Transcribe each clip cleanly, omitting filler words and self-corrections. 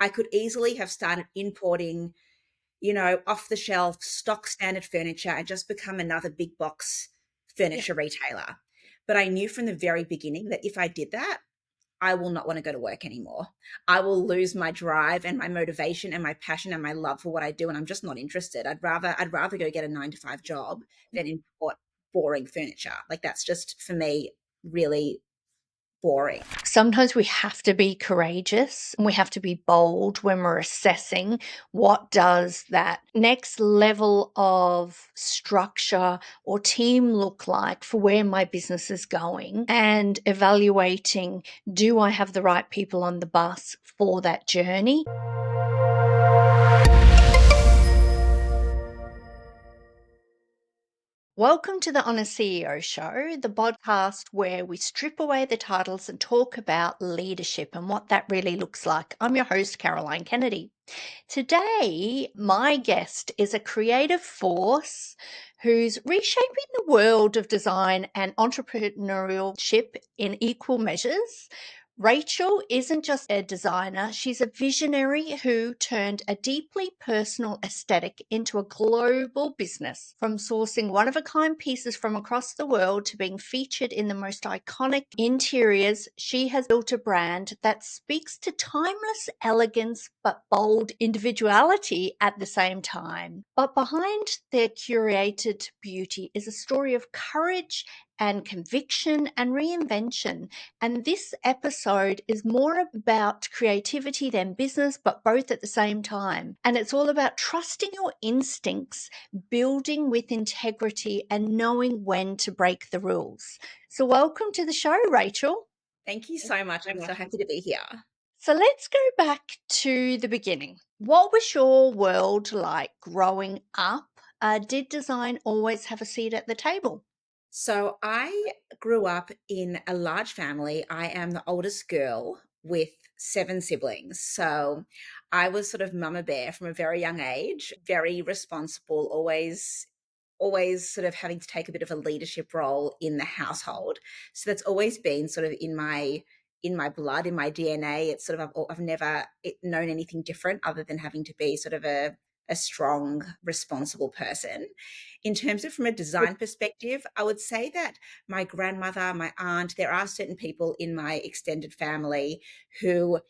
I could easily have started importing, off the shelf, stock standard furniture and just become another big box Yeah. furniture retailer. But I knew from the very beginning that if I did that, I will not want to go to work anymore. I will lose my drive and my motivation and my passion and my love for what I do. And I'm just not interested. I'd rather go get a 9 to 5 job than import boring furniture. Like that's just for me really boring. Sometimes we have to be courageous and we have to be bold when we're assessing what does that next level of structure or team look like for where my business is going, and evaluating, do I have the right people on the bus for that journey? Welcome to the Honest CEO Show, the podcast where we strip away the titles and talk about leadership and what that really looks like. I'm your host, Caroline Kennedy. Today, my guest is a creative force who's reshaping the world of design and entrepreneurship in equal measures. Rachel isn't just a designer, she's a visionary who turned a deeply personal aesthetic into a global business. From sourcing one of a kind pieces from across the world to being featured in the most iconic interiors, she has built a brand that speaks to timeless elegance but bold individuality at the same time. But behind their curated beauty is a story of courage and conviction and reinvention. And this episode is more about creativity than business, but both at the same time. And it's all about trusting your instincts, building with integrity, and knowing when to break the rules. So, welcome to the show, Rachel. Thank you so much. I'm so happy to be here. So, let's go back to the beginning. What was your world like growing up? Did design always have a seat at the table? So I grew up in a large family. I am the oldest girl with 7 siblings. So I was sort of mama bear from a very young age, very responsible, always sort of having to take a bit of a leadership role in the household. So that's always been sort of in my blood, in my DNA. It's sort of I've never known anything different other than having to be sort of a strong, responsible person. In terms of from a design perspective, I would say that my grandmother, my aunt, there are certain people in my extended family who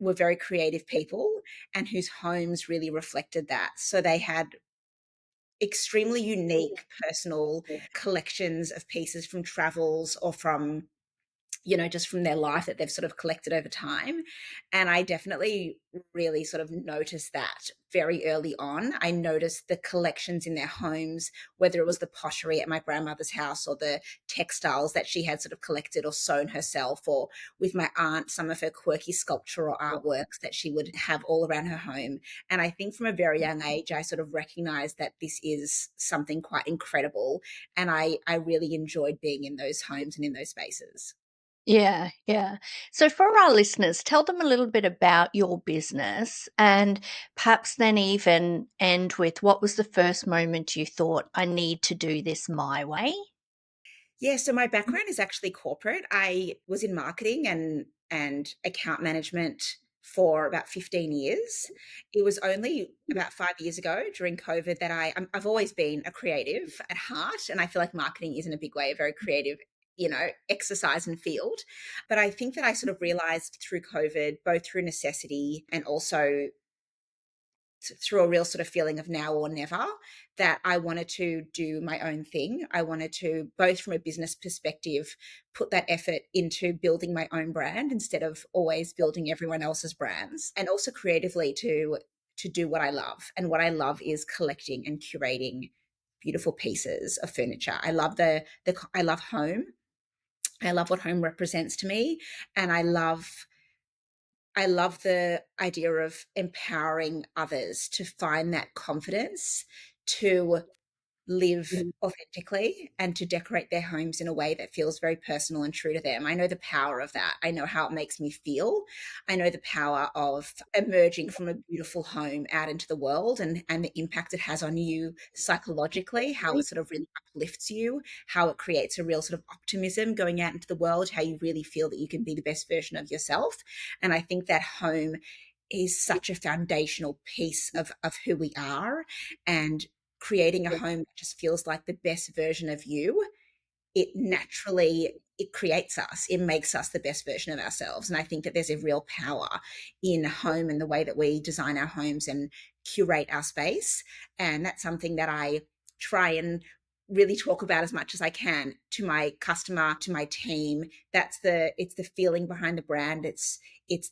were very creative people and whose homes really reflected that. So they had extremely unique personal collections of pieces from travels or from just from their life that they've sort of collected over time. And I definitely really sort of noticed that very early on. I noticed the collections in their homes, whether it was the pottery at my grandmother's house or the textiles that she had sort of collected or sewn herself, or with my aunt, some of her quirky sculptural artworks that she would have all around her home. And I think from a very young age, I sort of recognized that this is something quite incredible. And I really enjoyed being in those homes and in those spaces. Yeah, yeah. So for our listeners, tell them a little bit about your business and perhaps then even end with what was the first moment you thought, I need to do this my way? Yeah, so my background is actually corporate. I was in marketing and account management for about 15 years. It was only about 5 years ago during COVID that I've always been a creative at heart, and I feel like marketing is in a big way a very creative, exercise and field. But I think that I sort of realized through COVID, both through necessity and also through a real sort of feeling of now or never, that I wanted to do my own thing. I wanted to, both from a business perspective, put that effort into building my own brand instead of always building everyone else's brands, and also creatively to do what I love. And what I love is collecting and curating beautiful pieces of furniture. I love I love home. I love what home represents to me, and I love the idea of empowering others to find that confidence to live authentically and to decorate their homes in a way that feels very personal and true to them. I know the power of that. I know how it makes me feel. I know the power of emerging from a beautiful home out into the world, and the impact it has on you psychologically, how it sort of really uplifts you, how it creates a real sort of optimism going out into the world, how you really feel that you can be the best version of yourself. And I think that home is such a foundational piece of who we are, and creating a home that just feels like the best version of you, it naturally, it creates us, it makes us the best version of ourselves. And I think that there's a real power in home and the way that we design our homes and curate our space. And that's something that I try and really talk about as much as I can to my customer, to my team. It's the feeling behind the brand, it's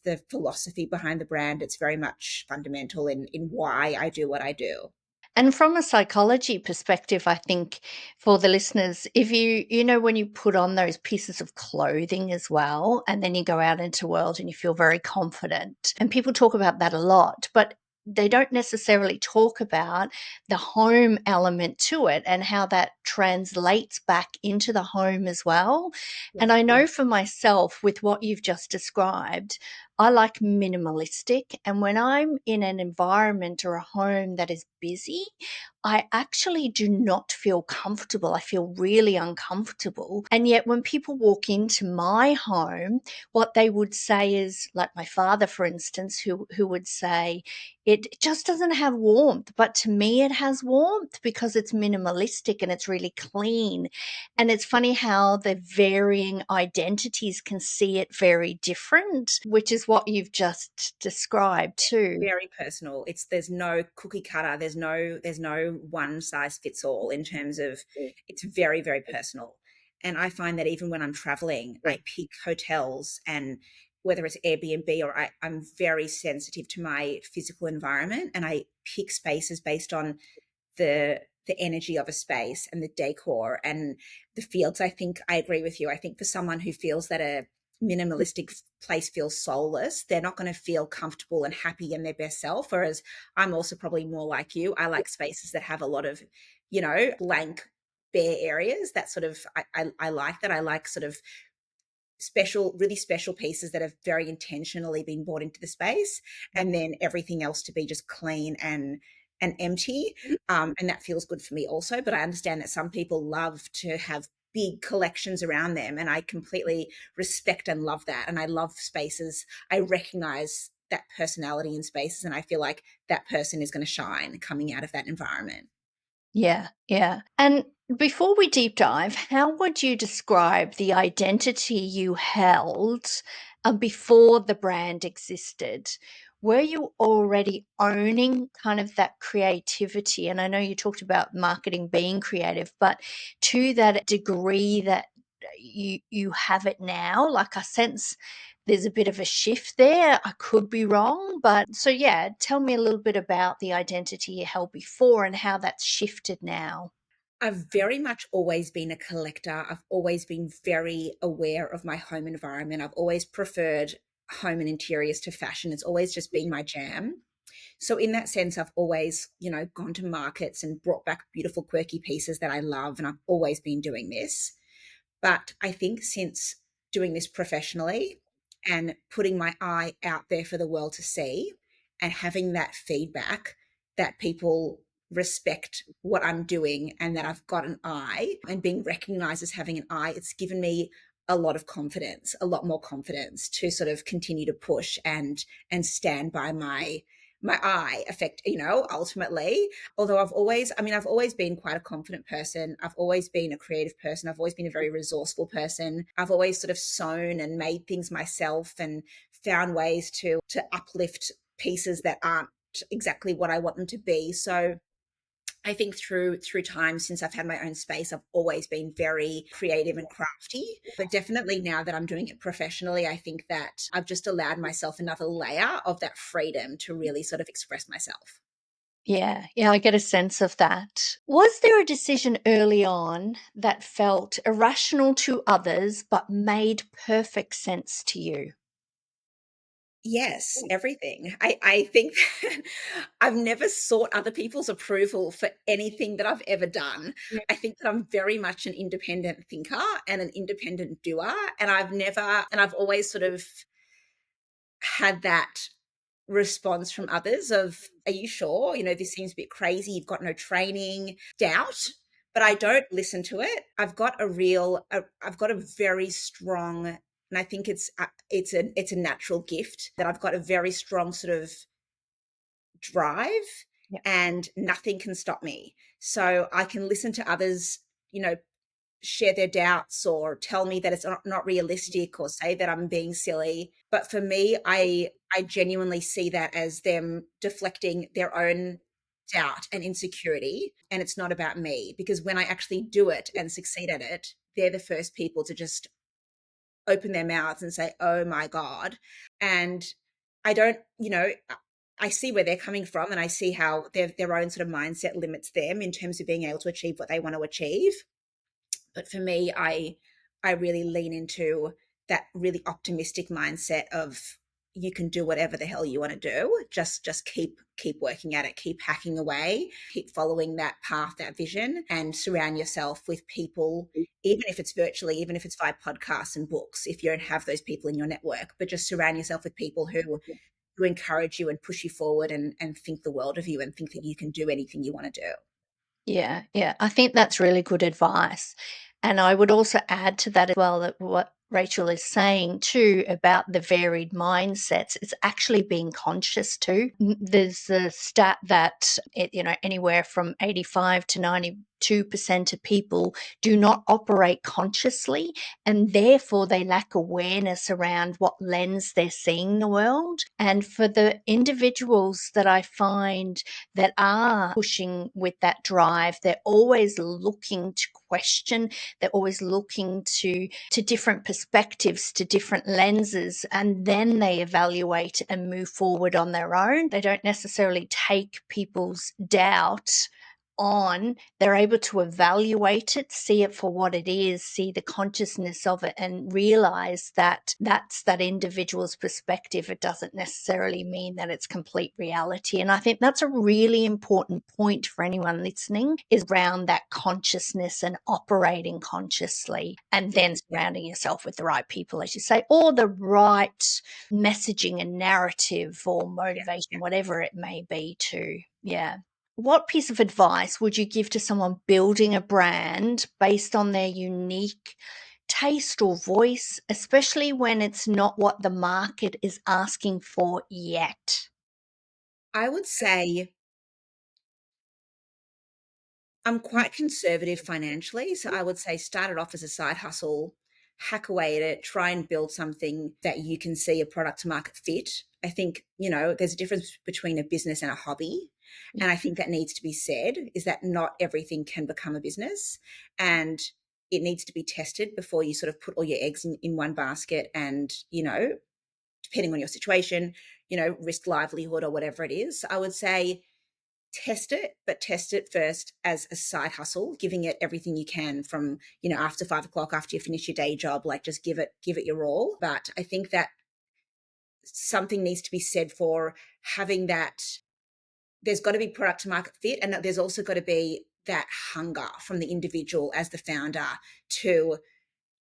the philosophy behind the brand. It's very much fundamental in why I do what I do. And from a psychology perspective, I think for the listeners, if you know, when you put on those pieces of clothing as well, and then you go out into the world and you feel very confident, and people talk about that a lot, but they don't necessarily talk about the home element to it and how that translates back into the home as well. And Yeah. I know for myself, with what you've just described, I like minimalistic. And when I'm in an environment or a home that is busy, I actually do not feel comfortable. I feel really uncomfortable. And yet, when people walk into my home, what they would say is, like my father, for instance, who would say, it just doesn't have warmth. But to me, it has warmth because it's minimalistic and it's really clean. And it's funny how the varying identities can see it very different, which is what you've just described too. Very personal. There's no cookie cutter. There's no one size fits all in terms of, it's very, very personal. And I find that even when I'm traveling, I pick hotels, and whether it's Airbnb or I'm very sensitive to my physical environment, and I pick spaces based on the energy of a space and the decor and the fields. I think I agree with you. I think for someone who feels that a minimalistic place feels soulless, they're not going to feel comfortable and happy in their best self. Whereas I'm also probably more like you. I like spaces that have a lot of, blank, bare areas. That sort of, I like that. I like sort of special, really special pieces that have very intentionally been brought into the space, and then everything else to be just clean and empty. And that feels good for me also. But I understand that some people love to have big collections around them, and I completely respect and love that. And I love spaces. I recognize that personality in spaces, and I feel like that person is going to shine coming out of that environment. Yeah, yeah. And before we deep dive, how would you describe the identity you held before the brand existed? Were you already owning kind of that creativity? And I know you talked about marketing being creative, but to that degree that you have it now, like I sense there's a bit of a shift there. I could be wrong, but so yeah, tell me a little bit about the identity you held before and how that's shifted now. I've very much always been a collector. I've always been very aware of my home environment. I've always preferred home and interiors to fashion. It's always just been my jam. So in that sense, I've always, gone to markets and brought back beautiful, quirky pieces that I love. And I've always been doing this. But I think since doing this professionally and putting my eye out there for the world to see, and having that feedback that people respect what I'm doing and that I've got an eye, and being recognized as having an eye, it's given me a lot of confidence, a lot more confidence to sort of continue to push and stand by my eye effect, ultimately. Although I've always been quite a confident person. I've always been a creative person. I've always been a very resourceful person. I've always sort of sewn and made things myself and found ways to uplift pieces that aren't exactly what I want them to be. So I think through time, since I've had my own space, I've always been very creative and crafty. But definitely now that I'm doing it professionally, I think that I've just allowed myself another layer of that freedom to really sort of express myself. Yeah, yeah, I get a sense of that. Was there a decision early on that felt irrational to others but made perfect sense to you? Yes, everything. I think that I've never sought other people's approval for anything that I've ever done. I think that I'm very much an independent thinker and an independent doer. And I've always sort of had that response from others of, are you sure? This seems a bit crazy. You've got no training, doubt. But I don't listen to it. I've got a very strong And I think it's a natural gift that I've got a very strong sort of drive, Yeah. and nothing can stop me. So I can listen to others, you know, share their doubts or tell me that it's not realistic or say that I'm being silly. But for me, I genuinely see that as them deflecting their own doubt and insecurity. And it's not about me, because when I actually do it and succeed at it, they're the first people to just open their mouths and say, "Oh my God." And I don't, I see where they're coming from, and I see how their own sort of mindset limits them in terms of being able to achieve what they want to achieve. But for me, I really lean into that really optimistic mindset of, you can do whatever the hell you want to do. Just keep working at it, keep hacking away, keep following that path, that vision, and surround yourself with people, even if it's virtually, even if it's via podcasts and books, if you don't have those people in your network. But just surround yourself with people who encourage you and push you forward, and think the world of you, and think that you can do anything you want to do. Yeah, yeah. I think that's really good advice. And I would also add to that as well that what Rachel is saying too about the varied mindsets, it's actually being conscious too. There's a stat that anywhere from 85 to 92% of people do not operate consciously, and therefore they lack awareness around what lens they're seeing the world. And for the individuals that I find that are pushing with that drive, they're always looking to question, they're always looking to different perspectives, to different lenses, and then they evaluate and move forward on their own. They don't necessarily take people's doubt on. They're able to evaluate it, see it for what it is, see the consciousness of it, and realize that that's that individual's perspective. It doesn't necessarily mean that it's complete reality. And I think that's a really important point for anyone listening, is around that consciousness and operating consciously, and then surrounding yourself with the right people, as you say, or the right messaging and narrative or motivation, whatever it may be too. Yeah. What piece of advice would you give to someone building a brand based on their unique taste or voice, especially when it's not what the market is asking for yet? I would say I'm quite conservative financially. So I would say start it off as a side hustle, hack away at it, try and build something that you can see a product to market fit. I think, there's a difference between a business and a hobby. And I think that needs to be said, is that not everything can become a business. And it needs to be tested before you sort of put all your eggs in one basket, and, depending on your situation, risk livelihood or whatever it is. So I would say test it, but test it first as a side hustle, giving it everything you can from, after 5 o'clock, after you finish your day job, like just give it your all. But I think that something needs to be said for having that. There's got to be product to market fit, and that there's also got to be that hunger from the individual as the founder to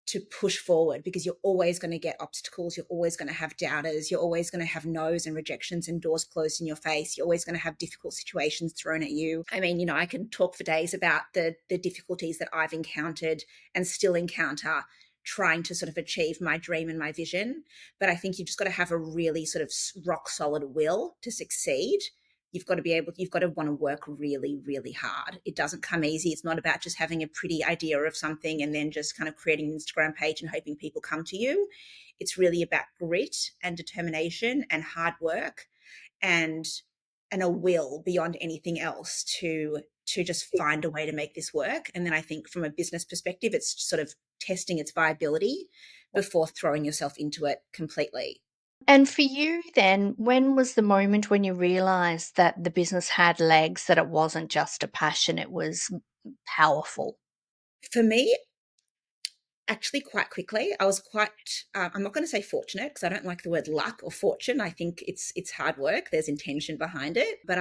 to push forward, because you're always going to get obstacles. You're always going to have doubters. You're always going to have no's and rejections and doors closed in your face. You're always going to have difficult situations thrown at you. I mean, I can talk for days about the difficulties that I've encountered and still encounter trying to sort of achieve my dream and my vision. But I think you've just got to have a really sort of rock solid will to succeed. You've got to want to work really, really hard. It doesn't come easy. It's not about just having a pretty idea of something and then just kind of creating an Instagram page and hoping people come to you. It's really about grit and determination and hard work, and a will beyond anything else to just find a way to make this work. And then I think from a business perspective, it's sort of testing its viability before throwing yourself into it completely. And for you then, when was the moment when you realized that the business had legs, that it wasn't just a passion, it was powerful? For me, actually, quite quickly. I was quite, I'm not going to say fortunate, because I don't like the word luck or fortune. I think it's hard work. There's intention behind it. But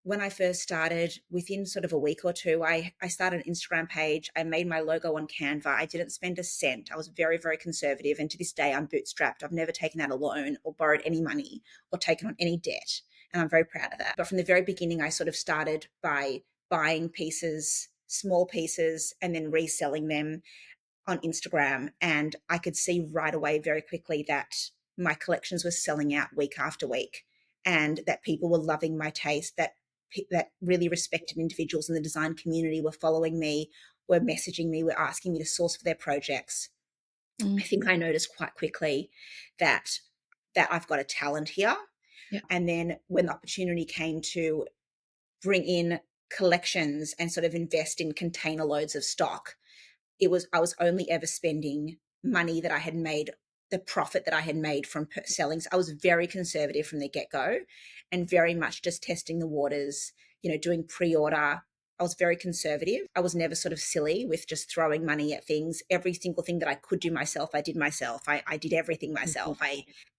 when I first started, within sort of a week or two, I started an Instagram page. I made my logo on Canva. I didn't spend a cent. I was very, very conservative. And to this day, I'm bootstrapped. I've never taken out a loan or borrowed any money or taken on any debt. And I'm very proud of that. But from the very beginning, I sort of started by buying pieces, small pieces, and then reselling them on Instagram, and I could see right away very quickly that my collections were selling out week after week, and that people were loving my taste, that really respected individuals in the design community were following me, were messaging me, were asking me to source for their projects. I Mm. think I noticed quite quickly that I've got a talent here. Yeah. And then when the opportunity came to bring in collections and sort of invest in container loads of stock, I was only ever spending money that I had made, the profit that I had made from selling. So I was very conservative from the get-go, and very much just testing the waters, doing pre-order. I was very conservative. I was never sort of silly with just throwing money at things. Every single thing that I could do myself, I did myself. I did everything myself.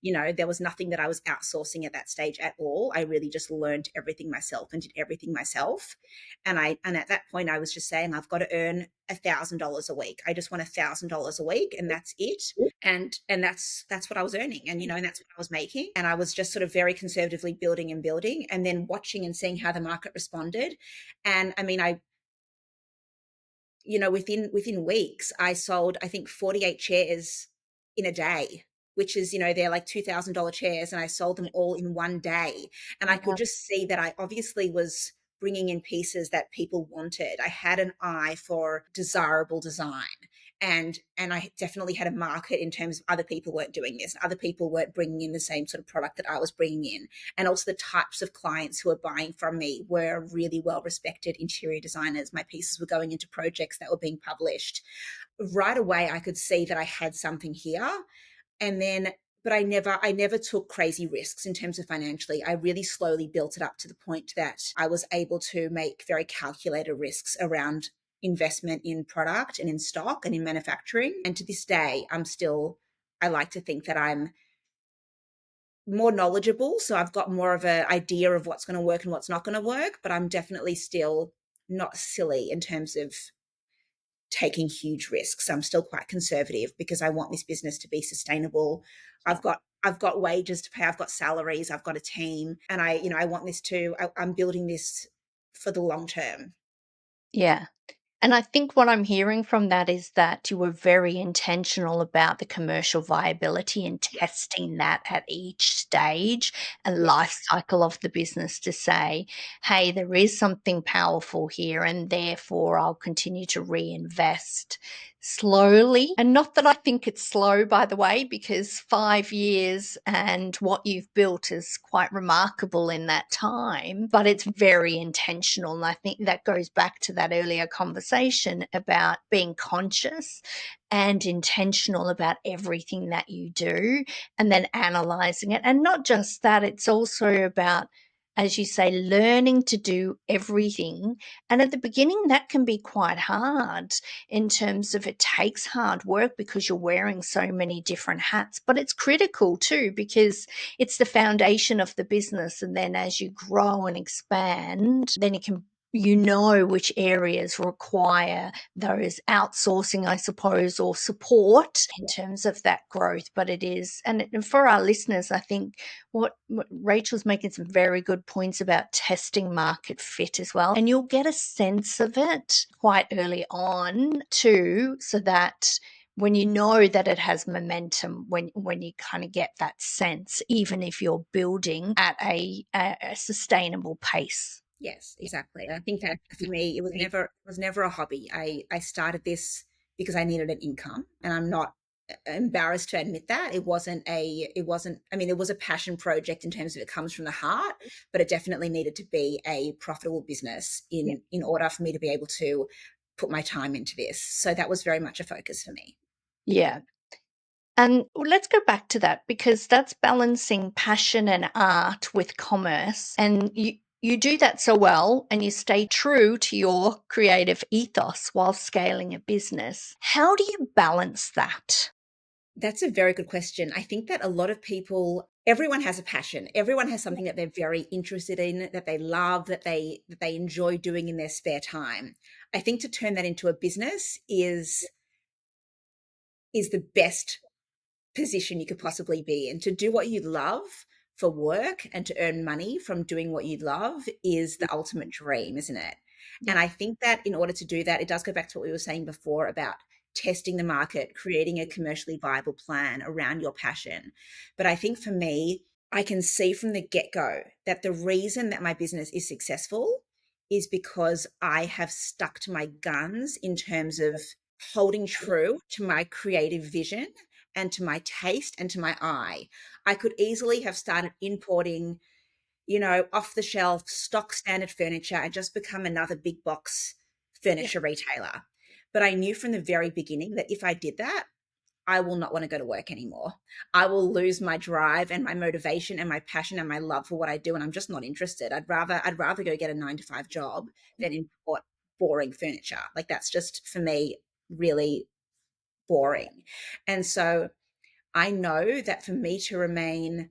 There was nothing that I was outsourcing at that stage at all. I really just learned everything myself and did everything myself. And at that point I was just saying, I've got to earn $1,000 a week. I just want $1,000 a week, and that's it. And that's what I was earning, and that's what I was making. And I was just sort of very conservatively building and building, and then watching and seeing how the market responded. And I mean, within weeks, I sold, I think, 48 chairs in a day, which is, they're like $2,000 chairs, and I sold them all in one day. And I could Yeah. just see that I obviously was bringing in pieces that people wanted. I had an eye for desirable design. And I definitely had a market in terms of other people weren't doing this. Other people weren't bringing in the same sort of product that I was bringing in. And also the types of clients who were buying from me were really well respected interior designers. My pieces were going into projects that were being published. Right away, I could see that I had something here. And then, but I never took crazy risks in terms of financially. I really slowly built it up to the point that I was able to make very calculated risks around investment in product and in stock and in manufacturing. And to this day, I like to think that I'm more knowledgeable. So I've got more of an idea of what's going to work and what's not going to work, but I'm definitely still not silly in terms of taking huge risks. I'm still quite conservative because I want this business to be sustainable. Yeah. I've got wages to pay, I've got salaries, I've got a team, and I want this I'm building this for the long term. Yeah. And I think what I'm hearing from that is that you were very intentional about the commercial viability and Yes. testing that at each stage and life Yes. cycle of the business to say, hey, there is something powerful here, and therefore I'll continue to reinvest slowly. And not that I think it's slow, by the way, because 5 years and what you've built is quite remarkable in that time, but it's very intentional. And I think that goes back to that earlier conversation about being conscious and intentional about everything that you do and then analyzing it. And not just that, it's also about, as you say, learning to do everything. And at the beginning, that can be quite hard in terms of it takes hard work because you're wearing so many different hats, but it's critical too because it's the foundation of the business. And then as you grow and expand, then you know which areas require those outsourcing, I suppose, or support in terms of that growth. But it is, and for our listeners, I think what Rachel's making some very good points about testing market fit as well. And you'll get a sense of it quite early on too, so that when you know that it has momentum, when you kind of get that sense, even if you're building at a sustainable pace. Yes, exactly. And I think that for me, it was never a hobby. I started this because I needed an income, and I'm not embarrassed to admit that. I mean, it was a passion project in terms of it comes from the heart, but it definitely needed to be a profitable business Yeah. in order for me to be able to put my time into this. So that was very much a focus for me. Yeah. And let's go back to that because that's balancing passion and art with commerce. And you do that so well and you stay true to your creative ethos while scaling a business. How do you balance that? That's a very good question. I think that a lot of people, everyone has a passion. Everyone has something that they're very interested in, that they love, that they enjoy doing in their spare time. I think to turn that into a business is the best position you could possibly be in. To do what you love for work and to earn money from doing what you love is the ultimate dream, isn't it? Yeah. And I think that in order to do that, it does go back to what we were saying before about testing the market, creating a commercially viable plan around your passion. But I think for me, I can see from the get go that the reason that my business is successful is because I have stuck to my guns in terms of holding true to my creative vision and to my taste and to my eye. I could easily have started importing, off the shelf, stock standard furniture and just become another big box Yeah. furniture retailer. But I knew from the very beginning that if I did that, I will not want to go to work anymore. I will lose my drive and my motivation and my passion and my love for what I do. And I'm just not interested. I'd rather go get a 9 to 5 job than import boring furniture. Like that's just for me really boring. And so I know that for me to remain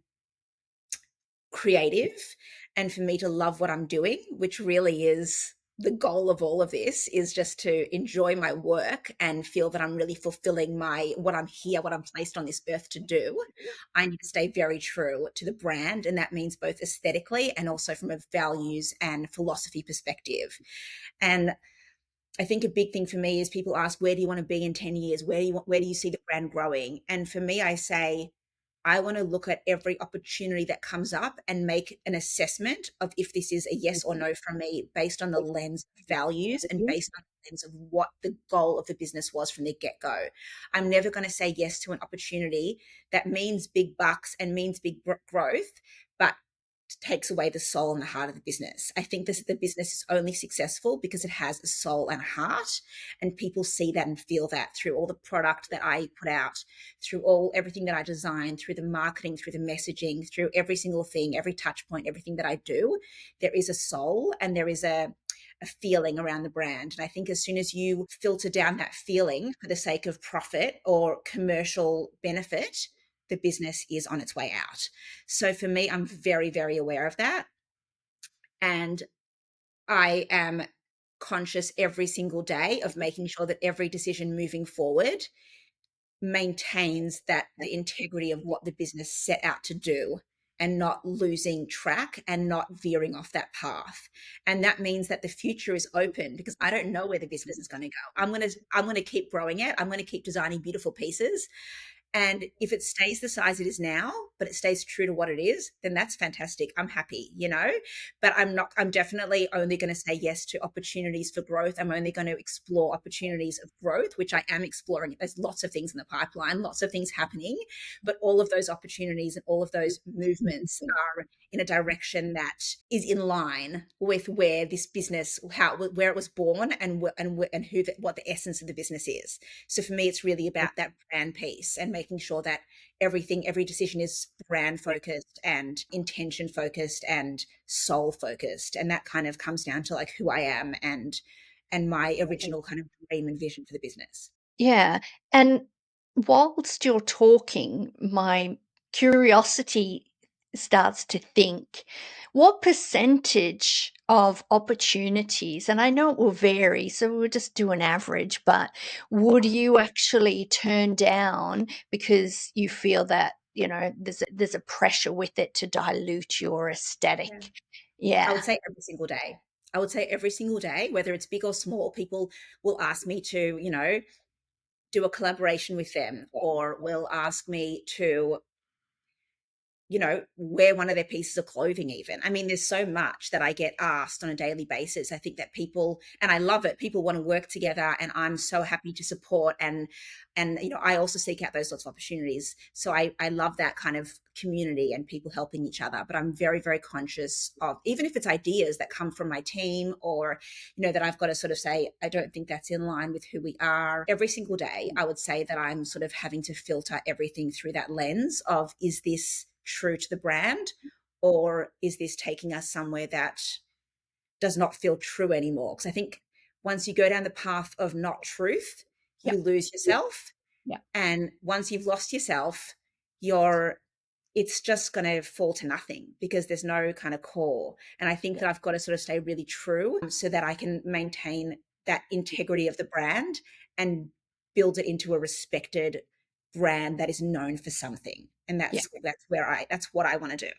creative and for me to love what I'm doing, which really is the goal of all of this, is just to enjoy my work and feel that I'm really fulfilling what I'm placed on this earth to do. I need to stay very true to the brand. And that means both aesthetically and also from a values and philosophy perspective. And I think a big thing for me is people ask, where do you want to be in 10 years? Where do you see the brand growing? And for me, I say, I want to look at every opportunity that comes up and make an assessment of if this is a yes or no from me based on the lens of values and based on the lens of what the goal of the business was from the get go. I'm never going to say yes to an opportunity that means big bucks and means big growth, but takes away the soul and the heart of the business. I think the business is only successful because it has a soul and a heart, and people see that and feel that through all the product that I put out, through everything that I design, through the marketing, through the messaging, through every single thing, every touch point, everything that I do. There is a soul and there is a feeling around the brand. And I think as soon as you filter down that feeling for the sake of profit or commercial benefit, the business is on its way out. So for me, I'm very, very aware of that. And I am conscious every single day of making sure that every decision moving forward maintains that the integrity of what the business set out to do and not losing track and not veering off that path. And that means that the future is open because I don't know where the business is going to go. I'm going to keep growing it. I'm going to keep designing beautiful pieces. And if it stays the size it is now, but it stays true to what it is, then that's fantastic. I'm happy. But I'm definitely only going to say yes to opportunities for growth. I'm only going to explore opportunities of growth, which I am exploring. There's lots of things in the pipeline, lots of things happening, but all of those opportunities and all of those movements are in a direction that is in line with where this business, where it was born and what the essence of the business is. So for me, it's really about that brand piece and making sure that every decision is brand focused and intention focused and soul focused. And that kind of comes down to like who I am and my original kind of dream and vision for the business. Yeah, and whilst you're talking, my curiosity starts to think, what percentage of opportunities, and I know it will vary, so we'll just do an average, but would you actually turn down because you feel that, there's a pressure with it to dilute your Yeah. aesthetic? I Yeah. would say every single day. I would say every single day, whether it's big or small, people will ask me to, do a collaboration with them or will ask me to wear one of their pieces of clothing even. I mean, there's so much that I get asked on a daily basis. I think that people, and I love it, people want to work together and I'm so happy to support and I also seek out those sorts of opportunities. So I love that kind of community and people helping each other. But I'm very, very conscious of even if it's ideas that come from my team or, that I've got to sort of say, I don't think that's in line with who we are. Every single day, I would say that I'm sort of having to filter everything through that lens of, is this true to the brand or is this taking us somewhere that does not feel true anymore? Because I think once you go down the path of not truth, Yeah. you lose yourself. Yeah. And once you've lost yourself, you're it's just going to fall to nothing because there's no kind of core. And I think that I've got to sort of stay really true so that I can maintain that integrity of the brand and build it into a respected brand that is known for something. And Yeah. that's what I want to do.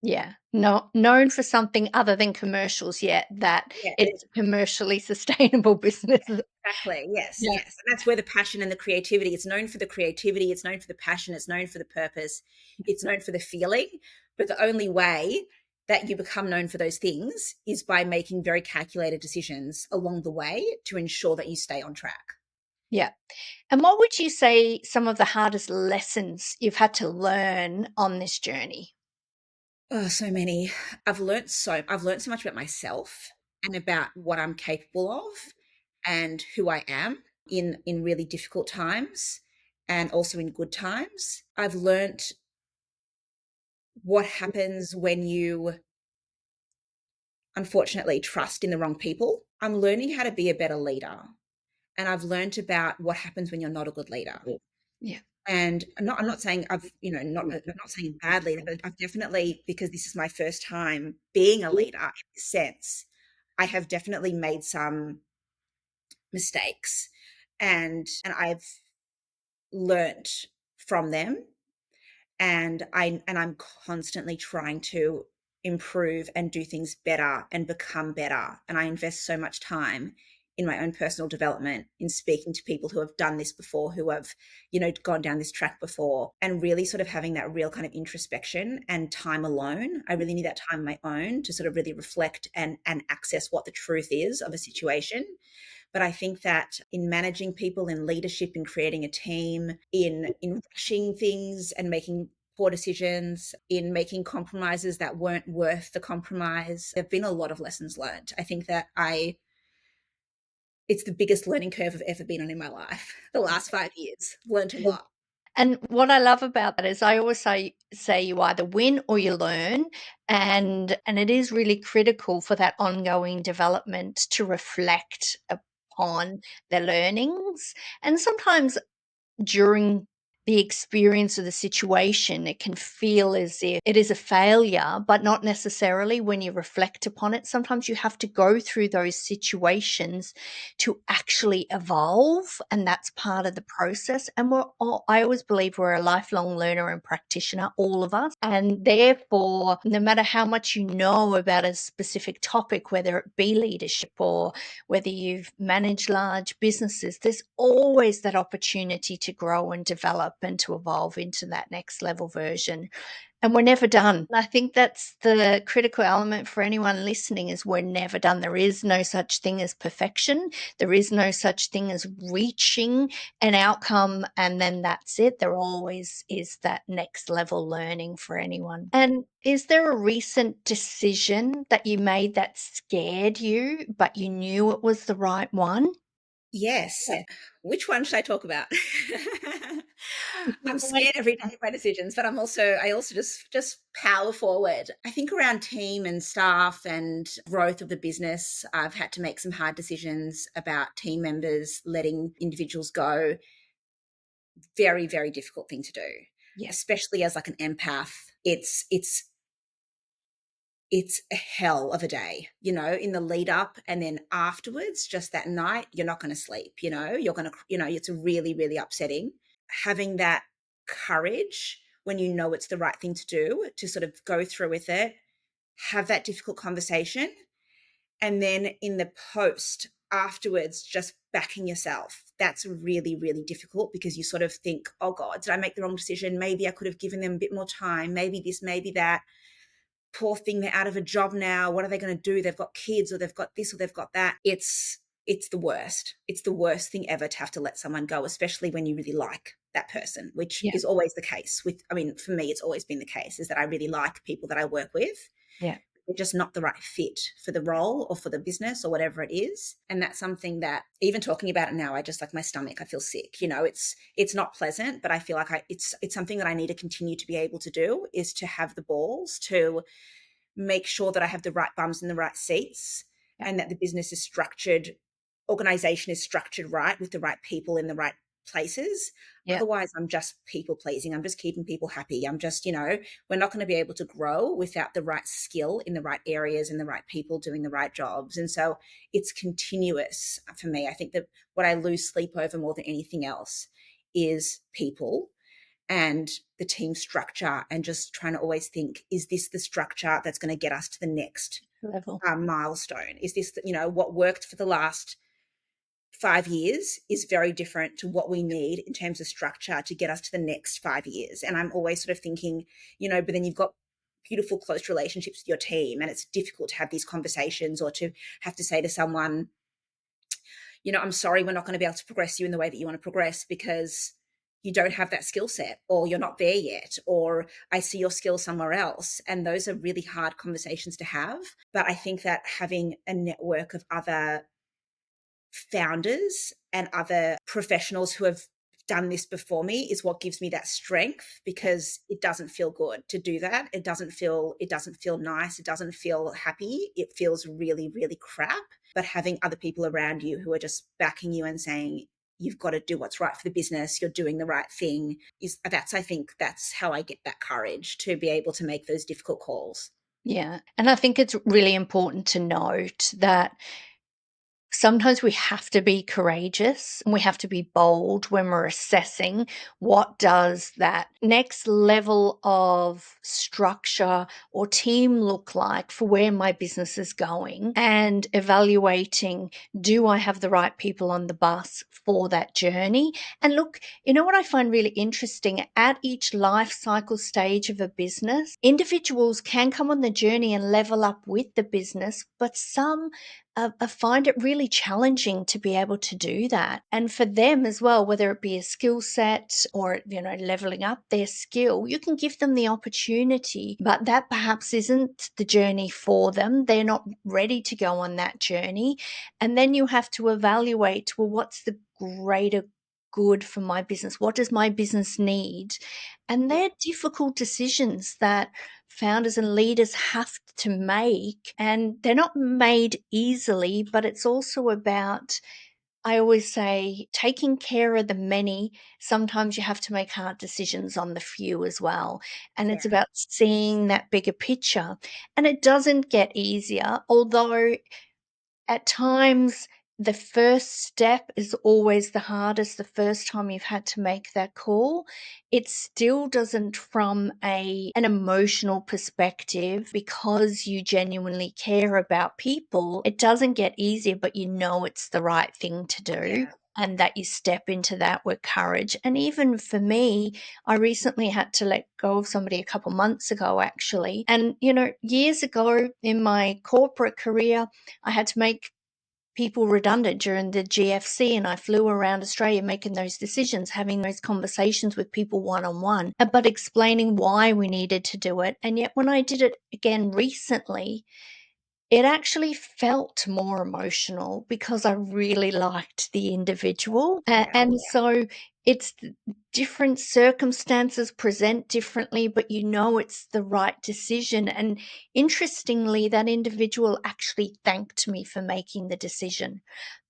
Yeah. Not known for something other than commercials, yet that Yeah. it is a commercially sustainable business. Exactly. Yes, Yeah. yes. And that's where the passion and the creativity, it's known for the creativity, it's known for the passion, it's known for the purpose, it's known for the feeling. But the only way that you become known for those things is by making very calculated decisions along the way to ensure that you stay on track. Yeah. And what would you say some of the hardest lessons you've had to learn on this journey? Oh, so many. I've learned so much about myself and about what I'm capable of and who I am in really difficult times and also in good times. I've learnt what happens when you unfortunately trust in the wrong people. I'm learning how to be a better leader, and I've learnt about what happens when you're not a good leader. Yeah. And I'm not saying I've, you know, not I'm not saying bad leader, but I've definitely, because this is my first time being a leader in this sense, I have definitely made some mistakes, and I've learnt from them, and I'm constantly trying to improve and do things better and become better. And I invest so much time in my own personal development, in speaking to people who have done this before, who have, gone down this track before, and really sort of having that real kind of introspection and time alone. I really need that time on my own to sort of really reflect and access what the truth is of a situation. But I think that in managing people, in leadership, in creating a team, in rushing things and making poor decisions, in making compromises that weren't worth the compromise, there've been a lot of lessons learned. I think that I it's the biggest learning curve I've ever been on in my life. The last 5 years, learned a lot. And what I love about that is I always say you either win or you learn, and it is really critical for that ongoing development to reflect upon the learnings. And sometimes during the experience of the situation, it can feel as if it is a failure, but not necessarily when you reflect upon it. Sometimes you have to go through those situations to actually evolve, and that's part of the process. And I always believe we're a lifelong learner and practitioner, all of us. And therefore, no matter how much you know about a specific topic, whether it be leadership or whether you've managed large businesses, there's always that opportunity to grow and develop and to evolve into that next level version. And we're never done. I think that's the critical element for anyone listening is we're never done. There is no such thing as perfection. There is no such thing as reaching an outcome and then that's it. There always is that next level learning for anyone. And is there a recent decision that you made that scared you, but you knew it was the right one? Yes. Yeah. Which one should I talk about? I'm Whichever one. scared every day of my decisions, but I also just power forward. I think around team and staff and growth of the business, I've had to make some hard decisions about team members letting individuals go. Very, very difficult thing to do, Yeah. especially as like an empath. It's a hell of a day, in the lead up, and then afterwards, just that night, you're not going to sleep, you're going to, it's really, really upsetting. Having that courage when you know it's the right thing to do to sort of go through with it, have that difficult conversation, and then in the post afterwards, just backing yourself. That's really, really difficult because you sort of think, oh God, did I make the wrong decision? Maybe I could have given them a bit more time. Maybe this, maybe that. Poor thing, they're out of a job now. What are they going to do? They've got kids, or they've got this, or they've got that. It's the worst. It's the worst thing ever to have to let someone go, especially when you really like that person, which Yeah. is always the case with, I mean, for me, it's always been the case, is that I really like people that I work with. Yeah. They're just not the right fit for the role or for the business or whatever it is. And that's something that, even talking about it now, I just, like, my stomach, I feel sick. It's not pleasant, but I feel like it's something that I need to continue to be able to do, is to have the balls to make sure that I have the right bums in the right seats, Yeah. and that the business is structured, organization is structured right, with the right people in the right places. Yeah. Otherwise, I'm just people pleasing. I'm just keeping people happy. I'm just, we're not going to be able to grow without the right skill in the right areas and the right people doing the right jobs. And so it's continuous for me. I think that what I lose sleep over more than anything else is people, and the team structure, and just trying to always think, is this the structure that's going to get us to the next Level. milestone? Is this, what worked for the last 5 years is very different to what we need in terms of structure to get us to the next 5 years. And I'm always sort of thinking, but then you've got beautiful, close relationships with your team, and it's difficult to have these conversations or to have to say to someone, I'm sorry, we're not going to be able to progress you in the way that you want to progress because you don't have that skill set, or you're not there yet, or I see your skill somewhere else. And those are really hard conversations to have. But I think that having a network of other founders and other professionals who have done this before me is what gives me that strength, because it doesn't feel good to do that. It doesn't feel nice. It doesn't feel happy. It feels really, really crap. But having other people around you who are just backing you and saying, you've got to do what's right for the business, you're doing the right thing, I think that's how I get that courage to be able to make those difficult calls. Yeah. And I think it's really important to note that sometimes we have to be courageous and we have to be bold when we're assessing what does that next level of structure or team look like for where my business is going, and evaluating, do I have the right people on the bus for that journey? And look, you know what I find really interesting, at each life cycle stage of a business, individuals can come on the journey and level up with the business, but some I find it really challenging to be able to do that. And for them as well, whether it be a skill set or, leveling up their skill, you can give them the opportunity, but that perhaps isn't the journey for them. They're not ready to go on that journey. And then you have to evaluate, well, what's the greater good for my business? What does my business need? And Yeah, they're difficult decisions that founders and leaders have to make, and they're not made easily, but it's also about, I always say, taking care of the many. Sometimes you have to make hard decisions on the few as well, and it's yeah, about seeing that bigger picture. And it doesn't get easier, although at times, the first step is always the hardest. The first time you've had to make that call, it still doesn't, from an emotional perspective, because you genuinely care about people, it doesn't get easier, but you know it's the right thing to do. yeah, And that you step into that with courage. And even for me, I recently had to let go of somebody a couple months ago, actually. And, years ago in my corporate career, I had to make people redundant during the GFC, and I flew around Australia making those decisions, having those conversations with people one on one, but explaining why we needed to do it. And yet, when I did it again recently, it actually felt more emotional because I really liked the individual. yeah, And so it's different circumstances present differently, but it's the right decision. And interestingly, that individual actually thanked me for making the decision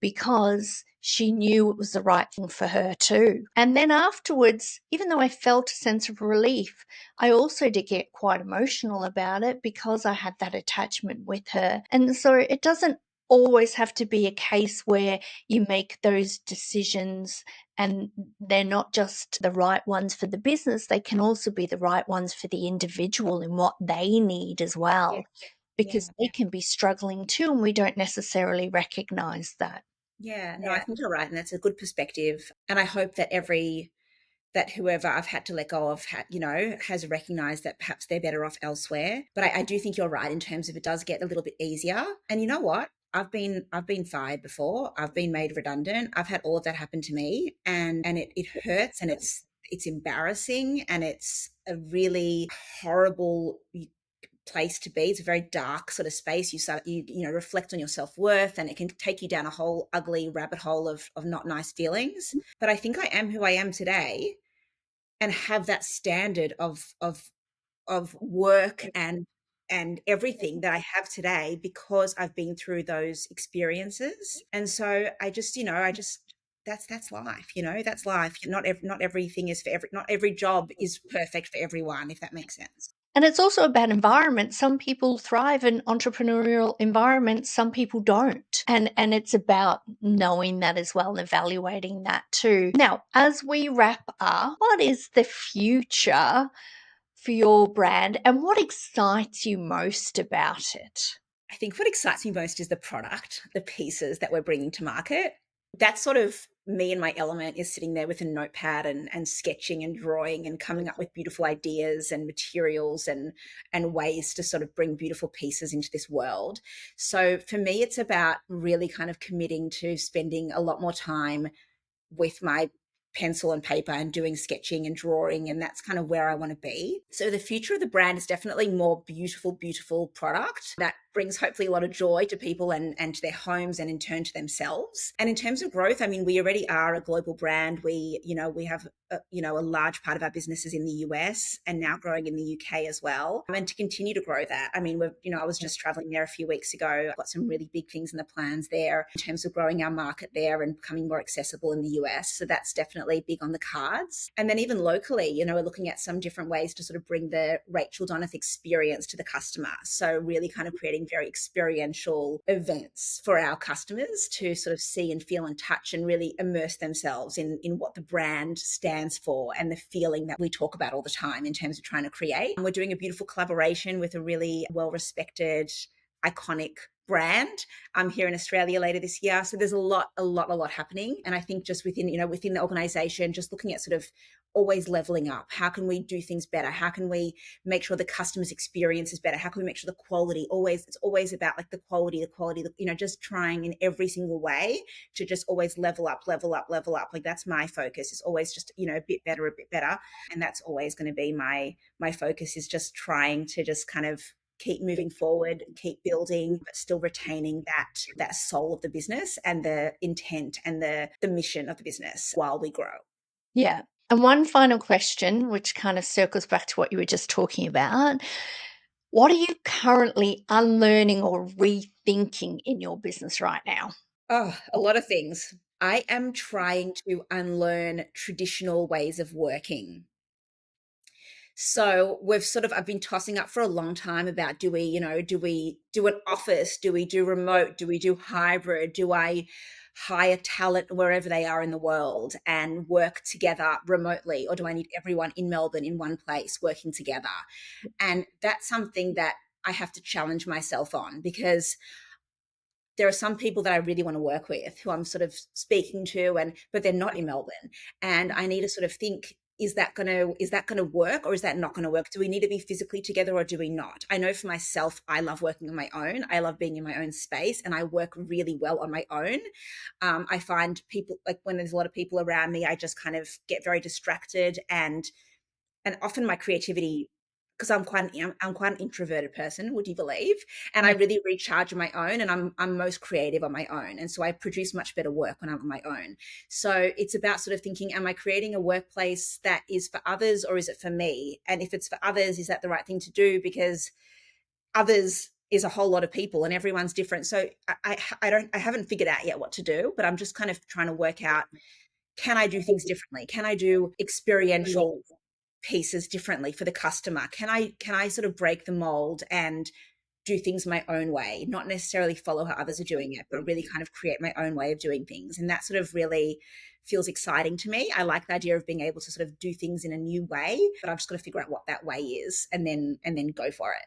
because she knew it was the right thing for her too. And then afterwards, even though I felt a sense of relief, I also did get quite emotional about it because I had that attachment with her. And so it doesn't always have to be a case where you make those decisions and they're not just the right ones for the business, they can also be the right ones for the individual and what they need as yeah, well, yeah. because they can be struggling too, and we don't necessarily recognize that. Yeah, no, I think you're right, and that's a good perspective. And I hope that whoever I've had to let go of, has recognized that perhaps they're better off elsewhere. But I do think you're right in terms of it does get a little bit easier. And you know what? I've been fired before. I've been made redundant. I've had all of that happen to me, and it hurts, and it's embarrassing, and it's a really horrible place to be. It's a very dark sort of space. You reflect on your self-worth, and it can take you down a whole ugly rabbit hole of not nice feelings. But I think I am who I am today, and have that standard of work and everything that I have today because I've been through those experiences. And so that's life, that's life. Not everything is for not every job is perfect for everyone, if that makes sense. And it's also about environment. Some people thrive in entrepreneurial environments, some people don't. And it's about knowing that as well and evaluating that too. Now, as we wrap up, what is the future for your brand and what excites you most about it? I think what excites me most is the product, the pieces that we're bringing to market. That's sort of me and my element, is sitting there with a notepad and sketching and drawing and coming up with beautiful ideas and materials and ways to sort of bring beautiful pieces into this world. So for me, it's about really kind of committing to spending a lot more time with my pencil and paper and doing sketching and drawing, and that's kind of where I want to be. So the future of the brand is definitely more beautiful product that brings hopefully a lot of joy to people and to their homes and in turn to themselves. And in terms of growth, I mean, we already are a global brand. We have a large part of our business is in the US and now growing in the UK as well. And to continue to grow that, I mean, I was just traveling there a few weeks ago. I've got some really big things in the plans there in terms of growing our market there and becoming more accessible in the US. So that's definitely big on the cards. And then even locally, we're looking at some different ways to sort of bring the Rachel Donath experience to the customer. So really kind of creating very experiential events for our customers to sort of see and feel and touch and really immerse themselves in what the brand stands for and the feeling that we talk about all the time in terms of trying to create. And we're doing a beautiful collaboration with a really well-respected, iconic brand here in Australia later this year. So there's a lot happening. And I think just within the organization, just looking at sort of always leveling up. How can we do things better? How can we make sure the customer's experience is better? How can we make sure the quality it's always about like the quality, just trying in every single way to just always level up. Like that's my focus, is always just, a bit better, a bit better. And that's always going to be my focus, is just trying to just kind of keep moving forward, keep building, but still retaining that soul of the business and the intent and the mission of the business while we grow. Yeah. And one final question, which kind of circles back to what you were just talking about. What are you currently unlearning or rethinking in your business right now? Oh, a lot of things. I am trying to unlearn traditional ways of working. So I've been tossing up for a long time about, do we do an office? Do we do remote? Do we do hybrid? Do I hire talent wherever they are in the world and work together remotely? Or do I need everyone in Melbourne in one place working together? And that's something that I have to challenge myself on, because there are some people that I really want to work with who I'm sort of speaking to, but they're not in Melbourne. And I need to sort of think, is that gonna work, or is that not gonna work? Do we need to be physically together, or do we not? I know for myself, I love working on my own. I love being in my own space, and I work really well on my own. I find people, like when there's a lot of people around me, I just kind of get very distracted, and often my creativity, because I'm quite an introverted person, would you believe? And I Yeah. really recharge on my own, and I'm most creative on my own, and so I produce much better work when I'm on my own. So it's about sort of thinking, am I creating a workplace that is for others, or is it for me? And if it's for others, is that the right thing to do? Because others is a whole lot of people and everyone's different. So I haven't figured out yet what to do, but I'm just kind of trying to work out, can I do things differently? Can I do experiential pieces differently for the customer? Can I sort of break the mold and do things my own way, not necessarily follow how others are doing it, but really kind of create my own way of doing things? And that sort of really feels exciting to me. I like the idea of being able to sort of do things in a new way, but I've just got to figure out what that way is, and then go for it.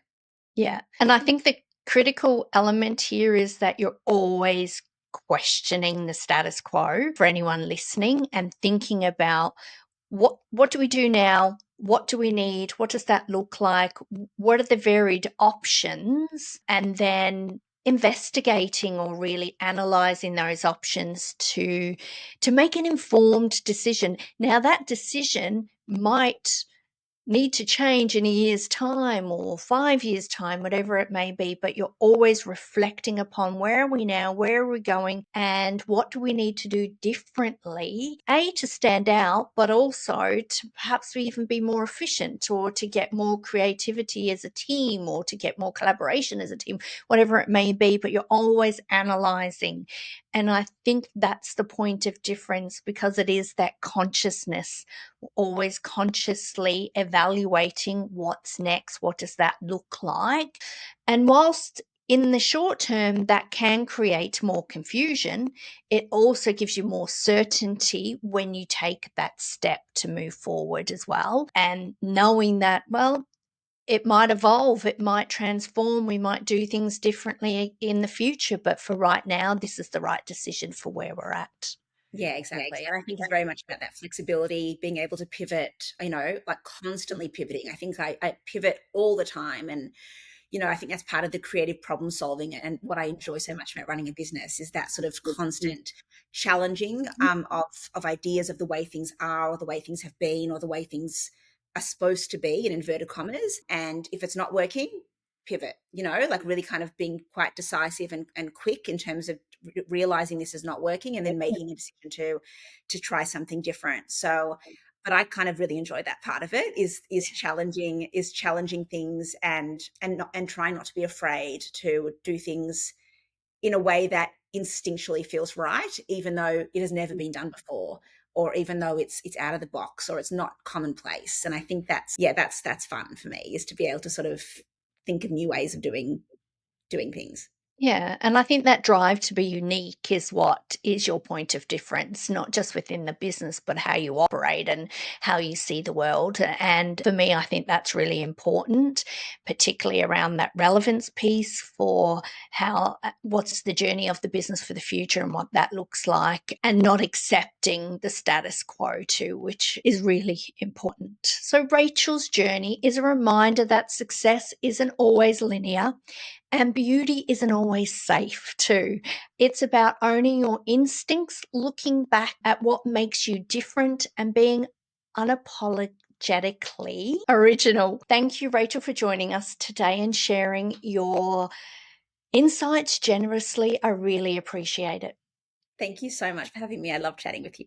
Yeah. And I think the critical element here is that you're always questioning the status quo for anyone listening and thinking about what do we do now? What do we need? What does that look like? What are the varied options? And then investigating or really analyzing those options to make an informed decision. Now that decision might need to change in a year's time or 5 years' time, whatever it may be, but you're always reflecting upon where are we now, where are we going, and what do we need to do differently, A, to stand out, but also to perhaps even be more efficient or to get more creativity as a team or to get more collaboration as a team, whatever it may be, but you're always analyzing. And I think that's the point of difference because it is that consciousness, always consciously evaluating evaluating what's next, what does that look like? And whilst in the short term that can create more confusion, it also gives you more certainty when you take that step to move forward as well. And knowing that, well, it might evolve, it might transform, we might do things differently in the future, but for right now, this is the right decision for where we're at. Yeah, exactly. And I think it's very much about that flexibility, being able to pivot, like constantly pivoting. I think I pivot all the time. And I think that's part of the creative problem solving. And what I enjoy so much about running a business is that sort of constant challenging of ideas of the way things are, or the way things have been, or the way things are supposed to be in inverted commas. And if it's not working, pivot, like really kind of being quite decisive and quick in terms of realizing this is not working, and then making a decision to try something different. So but I kind of really enjoy that part of it, is challenging things, and trying not to be afraid to do things in a way that instinctually feels right, even though it has never been done before, or even though it's out of the box, or it's not commonplace. And I think that's fun for me, is to be able to sort of think of new ways of doing things. Yeah, and I think that drive to be unique is what is your point of difference, not just within the business, but how you operate and how you see the world. And for me, I think that's really important, particularly around that relevance piece for how, what's the journey of the business for the future and what that looks like, and not accepting the status quo too, which is really important. So, Rachel's journey is a reminder that success isn't always linear and beauty isn't always safe, too. It's about owning your instincts, looking back at what makes you different, and being unapologetically original. Thank you, Rachel, for joining us today and sharing your insights generously. I really appreciate it. Thank you so much for having me. I love chatting with you.